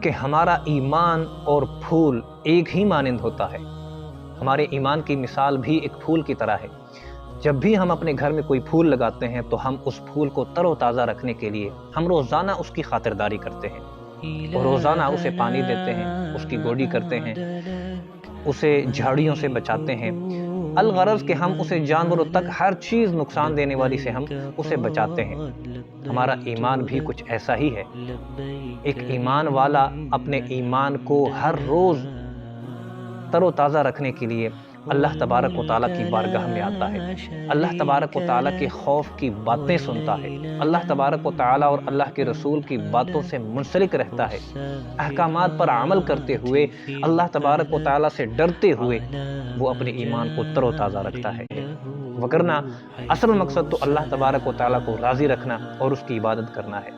کہ ہمارا ایمان اور پھول ایک ہی مانند ہوتا ہے۔ ہمارے ایمان کی مثال بھی ایک پھول کی طرح ہے۔ جب بھی ہم اپنے گھر میں کوئی پھول لگاتے ہیں تو ہم اس پھول کو تر و تازہ رکھنے کے لیے ہم روزانہ اس کی خاطرداری کرتے ہیں اور روزانہ اسے پانی دیتے ہیں، اس کی گوڈی کرتے ہیں، اسے جھاڑیوں سے بچاتے ہیں، الغرض کہ ہم اسے جانوروں تک ہر چیز نقصان دینے والی سے ہم اسے بچاتے ہیں۔ ہمارا ایمان بھی کچھ ایسا ہی ہے۔ ایک ایمان والا اپنے ایمان کو ہر روز تر و تازہ رکھنے کے لیے اللہ تبارک و تعالیٰ کی بارگاہ میں آتا ہے، اللہ تبارک و تعالیٰ کے خوف کی باتیں سنتا ہے، اللہ تبارک و تعالیٰ اور اللہ کے رسول کی باتوں سے منسلک رہتا ہے، احکامات پر عمل کرتے ہوئے اللہ تبارک و تعالیٰ سے ڈرتے ہوئے وہ اپنے ایمان کو تر و تازہ رکھتا ہے۔ وگرنہ اصل مقصد تو اللہ تبارک و تعالیٰ کو راضی رکھنا اور اس کی عبادت کرنا ہے۔